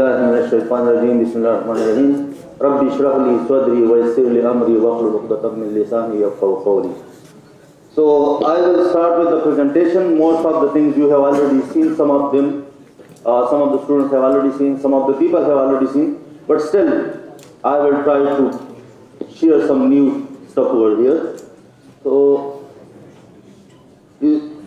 Bismillahirrahmanirrahim. Rabbi shrah li sadri wa yassir li amri wahlul 'uqdatam min lisani yafqahu qawli. So I will start with the presentation. Most of the things you have already seen, some of them, some of the students have already seen, some of the people have already seen, but still I will try to share some new stuff over here. So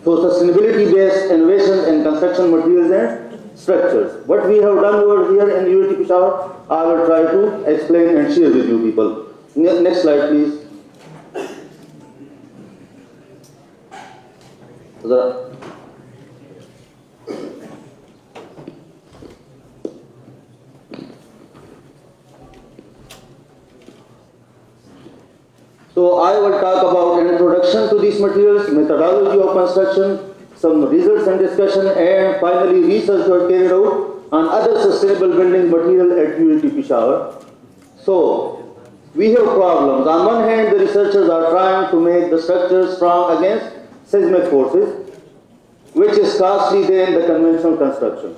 sustainability-based innovations in construction materials and structures. What we have done over here in UIT Peshawar, I will try to explain and share with you people. Next slide, please. So I will talk about an introduction to these materials, methodology of construction, some results and discussion, and finally research was carried out on other sustainable building material at UIT Peshawar. So we have problems. On one hand, the researchers are trying to make the structures strong against seismic forces, which is costly than the conventional construction.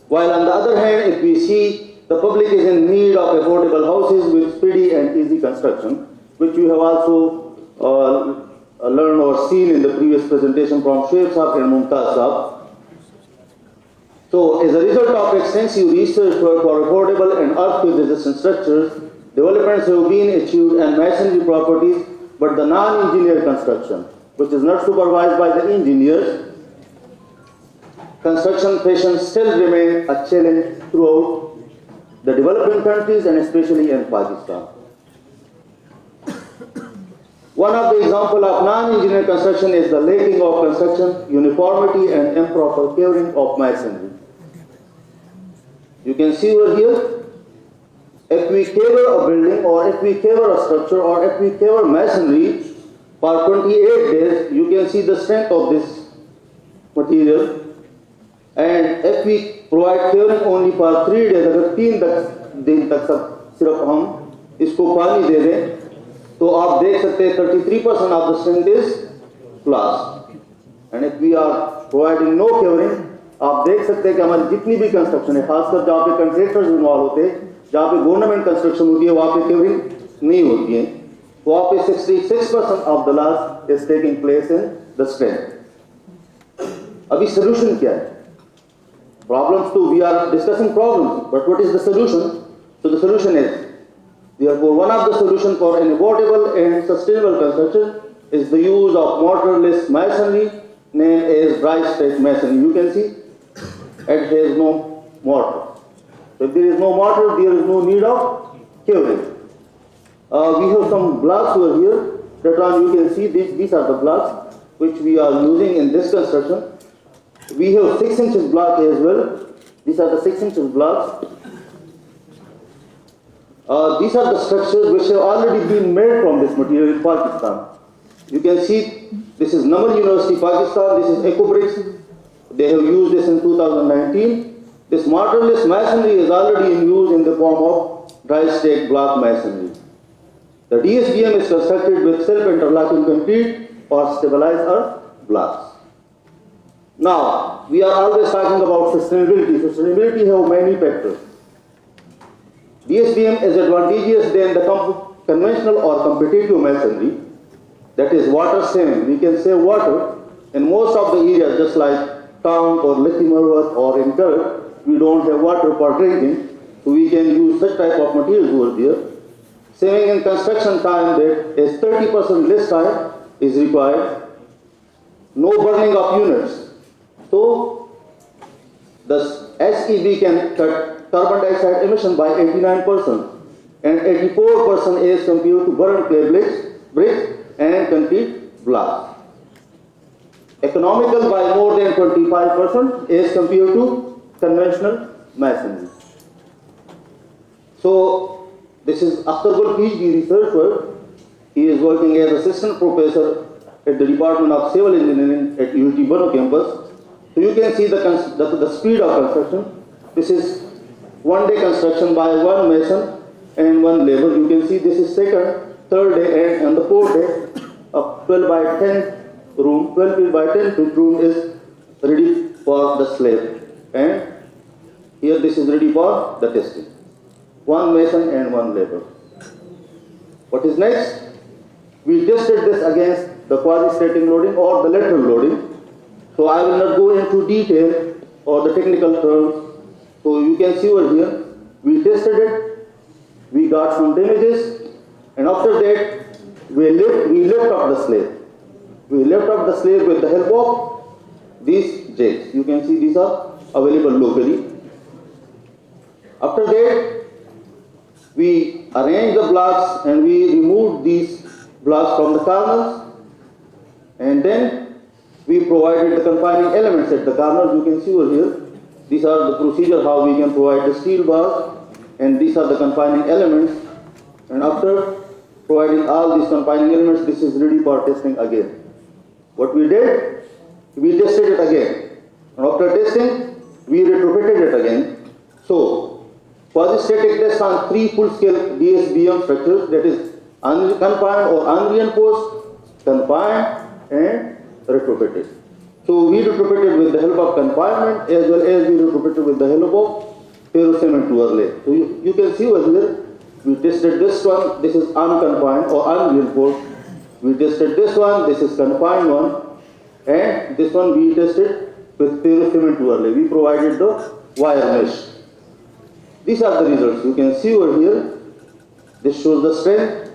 While on the other hand, if we see the public is in need of affordable houses with speedy and easy construction, which you have also learned or seen in the previous presentation from Shoaib Saab and Mumtaz Saab. So as a result of extensive research for affordable and earthquake-resistant structures, developments have been achieved and masonry properties, but the non-engineered construction, which is not supervised by the engineers, construction fashion still remain a challenge throughout the developing countries and especially in Pakistan. One of the examples of non-engineered construction is the lacking of construction uniformity and improper curing of masonry. You can see over here, if we cover a building or if we cover a structure or if we cover masonry for 28 days, you can see the strength of this material. And if we provide curing only for 3 days, अगर 3 दिन तक सिर्फ हम इसको पानी दे दें, तो आप देख सकते हैं 33% of the strength is lost. And if we are providing no covering, आप देख सकते हैं कि हमारी जितनी भी कंस्ट्रक्शन है, खासकर जहाँ पे कंट्रैक्टर्स इन्वॉल्व होते हैं, जहाँ पे गवर्नमेंट कंस्ट्रक्शन होती है, वहाँ पे कवरिंग नहीं होती है, वहाँ पे 66% of the loss is taking place in the strength. अभी solution क्या है? Problems too, we are discussing problems, but what is the solution? So the solution is, therefore, one of the solutions for an affordable and sustainable construction is the use of mortarless masonry named as dry stack masonry. You can see it has no mortar. So if there is no mortar, there is no need of covering. We have some blocks over here. Later on you can see these are the blocks which we are using in this construction. We have 6 inches block as well. These are the 6 inches blocks. These are the structures which have already been made from this material in Pakistan. You can see this is Namal University, Pakistan. This is Ecobricks. They have used this in 2019. This mortarless masonry is already in use in the form of dry stack block masonry. The DSBM is constructed with self-interlocking concrete or stabilized earth blocks. Now, we are always talking about sustainability. Sustainability have many factors. DSBM is advantageous than the conventional or competitive masonry, that is water saving. We can save water in most of the areas, just like town or Lithimerworth or in Kurd, we don't have water for drinking, so we can use such type of materials over there. Saving in construction time, that is 30% less time is required. No burning of units. So the SEB can cut carbon dioxide emission by 89% and 84% as compared to burnt clay bricks and concrete blocks. Economical by more than 25% as compared to conventional masonry. So this is Akhtar Gul PhD researcher. He is working as assistant professor at the Department of Civil Engineering at UIT Bano campus. So you can see the speed of construction. This is 1 day construction by one mason and one labor. You can see this is second, third day, and the fourth day, a 12 by 10 room, 12 by 10 feet room is ready for the slab. And Here this is ready for the testing. One mason and one labor. What is next? We tested this against the quasi-static loading or the lateral loading. So I will not go into detail or the technical terms. So you can see over here, we tested it, we got some damages, and after that, we lift up the slab. We lift up the slab with the help of these jakes. You can see these are available locally. After that, we arrange the blocks and we remove these blocks from the corners, and then we provided the confining elements at the corners. You can see over here. These are the procedure how we can provide the steel bars, and these are the confining elements. And after providing all these confining elements, this is ready for testing again. What we did, we tested it again. And after testing, we retrofitted it again. So, quasi-static test on 3 full-scale DSBM structures, that is confined or unreinforced, confined and retrofitted. So we retrofitted with the help of confinement as well as we retrofitted with the help of ferrocement overlay. So you can see over here, we tested this one, this is unconfined or unreinforced. We tested this one, this is confined one, and this one we tested with ferrocement overlay. We provided the wire mesh. These are the results. You can see over here, this shows the strength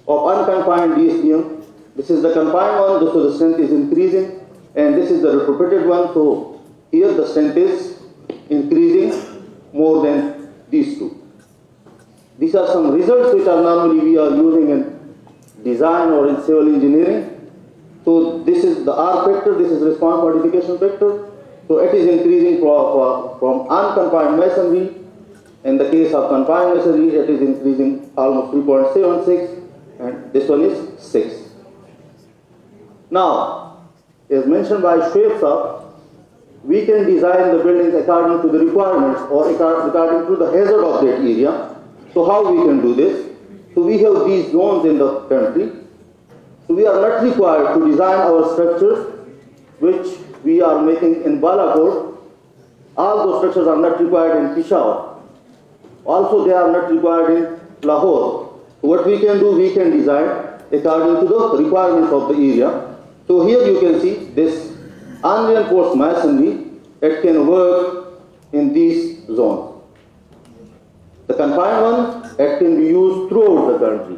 of unconfined DSBM. This is the confined one, so the strength is increasing. And this is the retrofitted one, so here the strength is increasing more than these two. These are some results which are normally we are using in design or in civil engineering. So this is the R factor, this is response modification factor. So it is increasing from unconfined masonry. In the case of confined masonry, it is increasing almost 3.76, and this one is 6. Now, as mentioned by Shoaib sir, we can design the buildings according to the requirements or according to the hazard of that area. So how we can do this? So we have these zones in the country. So we are not required to design our structures which we are making in Balakot. All those structures are not required in Peshawar. Also they are not required in Lahore. So what we can do, we can design according to the requirements of the area. So here you can see this unreinforced masonry, it can work in these zones. The confined one, it can be used throughout the country.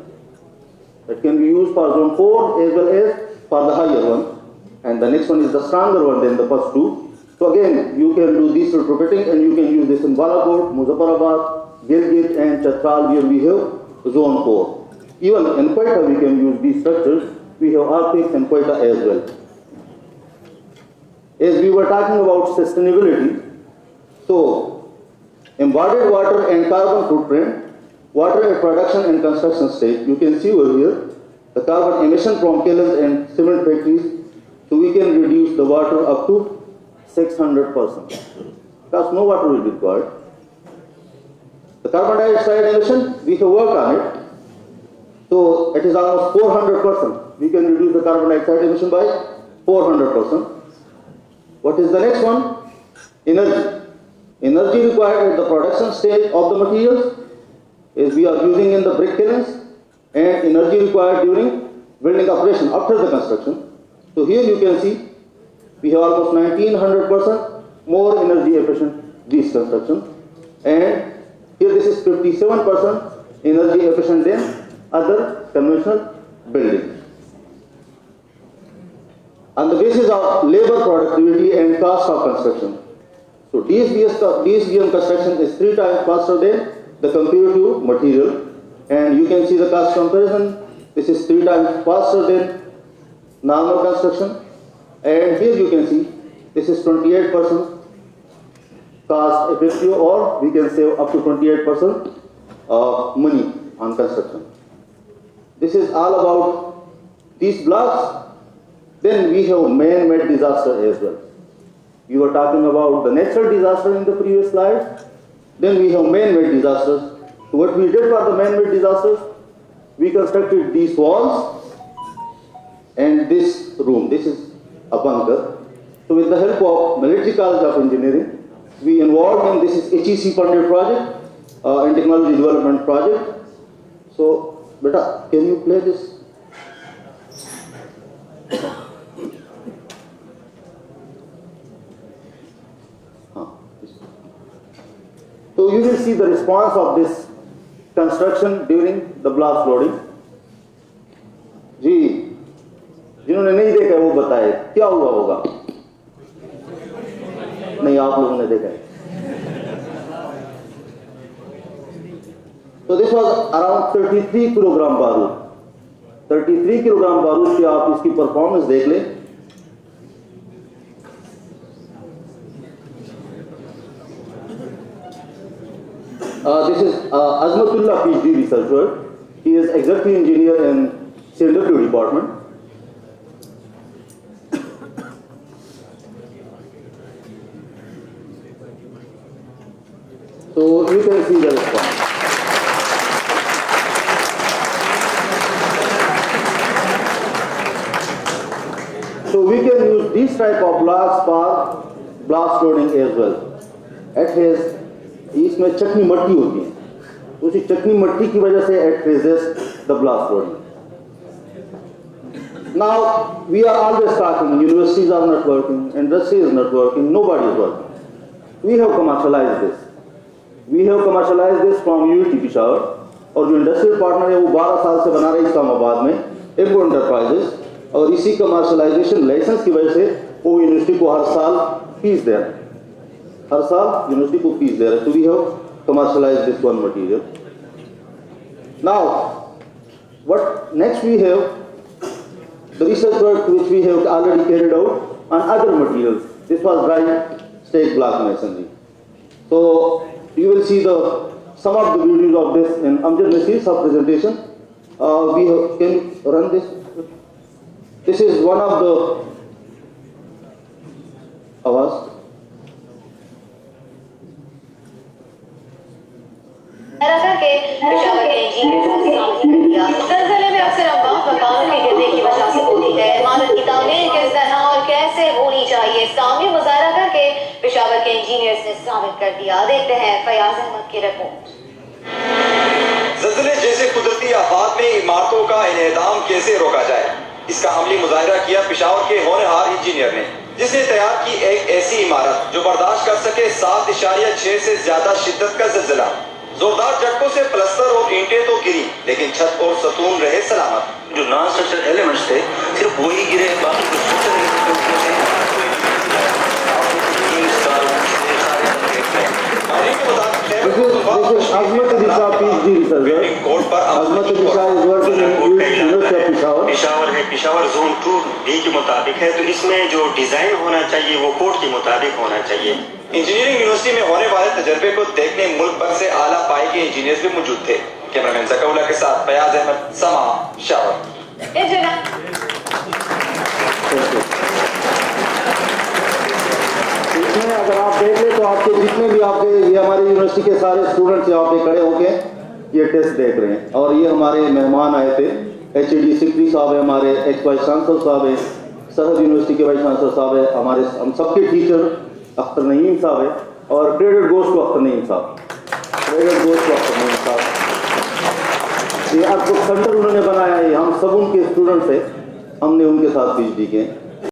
It can be used for zone 4 as well as for the higher one. And the next one is the stronger one than the first two. So again, you can do this retrofitting and you can use this in Balakot, Muzaffarabad, Gilgit and Chhatral where we have zone 4. Even in Quetta we can use these structures. We have Arctic and Quetta as well. As we were talking about sustainability, so embodied water and carbon footprint, water at production and construction stage, you can see over here the carbon emission from kilns and cement factories, so we can reduce the water up to 600%. Because no water will be required. The carbon dioxide emission, we have worked on it. So it is almost 400%. We can reduce the carbon dioxide emission by 400%. What is the next one? Energy. Energy required at the production stage of the materials is we are using in the brick kilns, and energy required during building operation after the construction. So here you can see we have almost 1900% more energy efficient this construction, and here this is 57% energy efficient than other conventional buildings. On the basis of labor productivity and cost of construction. So DSBM construction is 3 times faster than the comparative material, and you can see the cost comparison. This is 3 times faster than normal construction, and here you can see this is 28% cost effective, or we can save up to 28% of money on construction. This is all about these blocks. Then we have man-made disaster as well. We were talking about the natural disaster in the previous slide. Then we have man-made disasters. So what we did for the man-made disasters, we constructed these walls and this room. This is a bunker. So with the help of Military College of Engineering, we involved in this is HEC funded project and technology development project. So, beta, can you play this? So you will see the response of this construction during the blast loading. जी, जिन्होंने नहीं देखा वो बताए क्या हुआ होगा? नहीं, आप लोगों ने देखा है. So this was around 33 kilogram बारूद. 33 किलोग्राम बारूद की आप इसकी परफॉर्मेंस देख लें. This is Azmatullah PhD researcher. He is executive engineer in CNW department. So you can see the response. So we can use this type of blast for blast loading as well. At his इसमें चटनी मट्टी होती है, उसी चटनी मट्टी की वजह से it resists the blast loading. Now we are always talking, universities are not working, industry is not working, nobody is working. We have commercialized this. We have commercialized this from UIT Peshawar, और जो industrial partner है वो 12 साल से बना रहे इस्लामाबाद में एम्को enterprises, और इसी कमर्शलाइजेशन लाइसेंस की वजह से वो यूनिवर्सिटी को हर साल फीस दे रहे हैं. हर साल यूनिवर्सिटी को फीस दे रहे हैं. तो we have commercialized this one material. Now what next we have the research work which we have already carried out on other materials. This was dry stake block masonry. So you will see some of the videos of this in Amjad Nasir's presentation. We have, can you run this? This is one of the awas. जलजले में अक्सर अफवाह मकानों के गिरने की वजह से होती है. इमारत की तामीर किस तरह और कैसे होनी चाहिए, सामने मुजाहरा करके पेशावर के इंजीनियर्स ने साबित कर दिया. देखते हैं फयाज अहमद की रिपोर्ट. ज़लज़ले जैसे कुदरती आफात में इमारतों का इन्हदाम कैसे रोका जाए, इसका अमली मुजाहरा किया पेशावर के होनहार इंजीनियर ने, जिसने तैयार की एक ऐसी इमारत जो बर्दाश्त कर सके 7.6 से ज्यादा शिद्दत का ज़लज़ला. जोरदार झटकों से प्लस्तर और ईंटें तो गिरी, लेकिन छत और सतून रहे सलामत. जो नॉन स्ट्रक्चरल एलिमेंट्स थे सिर्फ वही गिरे, बाकी जो पेशावर जोन 2B के मुताबिक है, तो इसमें जो डिजाइन होना चाहिए वो कोड के मुताबिक होना चाहिए. इंजीनियरिंग यूनिवर्सिटी में होने वाले तजर्बे को देखने मुल्क भर से आला पाई के इंजीनियर्स भी मौजूद थे. कैमरामैन ज़काउल्लाह के साथ फयाज अहमद, समा, पेशावर. इसमें अगर आप देख ले तो आपके जितने भी आपके ये हमारी यूनिवर्सिटी के सारे स्टूडेंट्स यहाँ पे खड़े होके ये टेस्ट देख रहे हैं. और ये हमारे मेहमान आए थे, HED सिकरी साहब है, हमारे एक्स वाइस चांसलर साहब है, सरहद यूनिवर्सिटी के वाइस चांसलर साहब है, हमारे हम सबके टीचर अख्तर नईम साहब है, और credit goes to Akhtar Naeem sahab. Credit goes to Akhtar Naeem sahab. ये आपको सेंटर उन्होंने बनाया है, हम सब उनके स्टूडेंट्स हैं, हमने उनके साथ PhD किए.